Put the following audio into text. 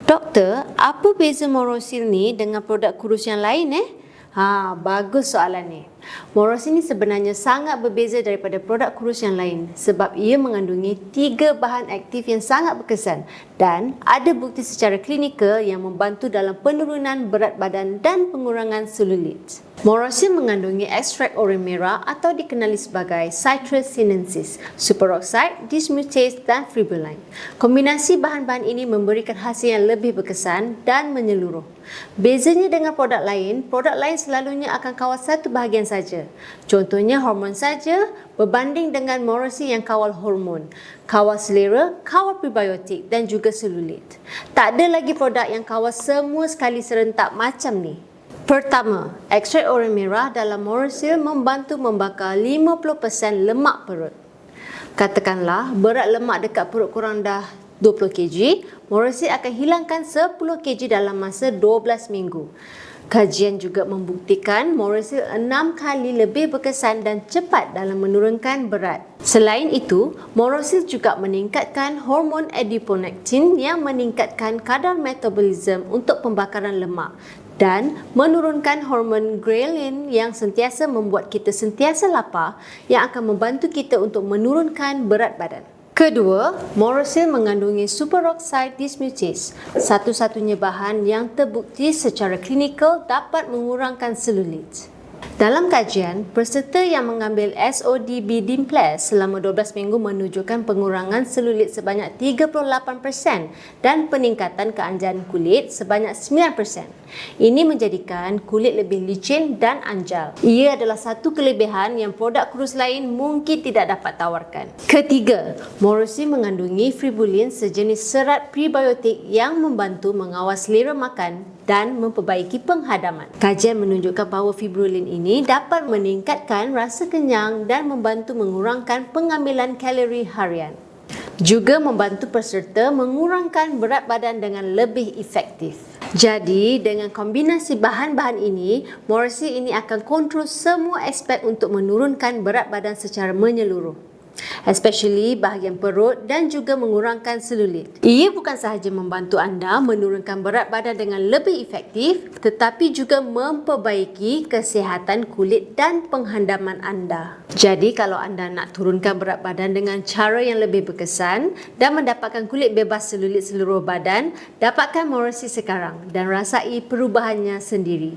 Doktor, apa beza Morosil ni dengan produk kurus yang lain bagus soalan ni. Morosil ni sebenarnya sangat berbeza daripada produk kurus yang lain sebab ia mengandungi 3 bahan aktif yang sangat berkesan dan ada bukti secara klinikal yang membantu dalam penurunan berat badan dan pengurangan selulit. Morosil mengandungi ekstrak oranye merah atau dikenali sebagai citrus sinensis, superoxide, dismutase dan fibulin. Kombinasi bahan-bahan ini memberikan hasil yang lebih berkesan dan menyeluruh. Bezanya dengan produk lain selalunya akan kawal satu bahagian saja. Contohnya hormon saja berbanding dengan Morosil yang kawal hormon, kawal selera, kawal prebiotik dan juga selulit. Tak ada lagi produk yang kawal semua sekali serentak macam ni. Pertama, ekstrak oranye merah dalam Morosil membantu membakar 50% lemak perut. Katakanlah berat lemak dekat perut korang dah 20 kg, Morosil akan hilangkan 10 kg dalam masa 12 minggu. Kajian juga membuktikan Morosil 6 kali lebih berkesan dan cepat dalam menurunkan berat. Selain itu, Morosil juga meningkatkan hormon adiponektin yang meningkatkan kadar metabolisme untuk pembakaran lemak dan menurunkan hormon ghrelin yang sentiasa membuat kita sentiasa lapar yang akan membantu kita untuk menurunkan berat badan. Kedua, Morosil mengandungi superoxide dismutase, satu-satunya bahan yang terbukti secara klinikal dapat mengurangkan selulit. Dalam kajian, peserta yang mengambil SODB Dimples selama 12 minggu menunjukkan pengurangan selulit sebanyak 38% dan peningkatan keanjaran kulit sebanyak 9%. Ini menjadikan kulit lebih licin dan anjal. Ia adalah satu kelebihan yang produk kurus lain mungkin tidak dapat tawarkan. Ketiga, Morosil mengandungi fibulin, sejenis serat prebiotik yang membantu mengawal selera makan dan memperbaiki penghadaman. Kajian menunjukkan bahawa fibulin ini dapat meningkatkan rasa kenyang dan membantu mengurangkan pengambilan kalori harian. Juga membantu peserta mengurangkan berat badan dengan lebih efektif. Jadi, dengan kombinasi bahan-bahan ini, Morosil ini akan kontrol semua aspek untuk menurunkan berat badan secara menyeluruh, especially bahagian perut dan juga mengurangkan selulit. Ia bukan sahaja membantu anda menurunkan berat badan dengan lebih efektif, tetapi juga memperbaiki kesihatan kulit dan penghandaman anda. Jadi kalau anda nak turunkan berat badan dengan cara yang lebih berkesan dan mendapatkan kulit bebas selulit seluruh badan, dapatkan Morosil sekarang dan rasai perubahannya sendiri.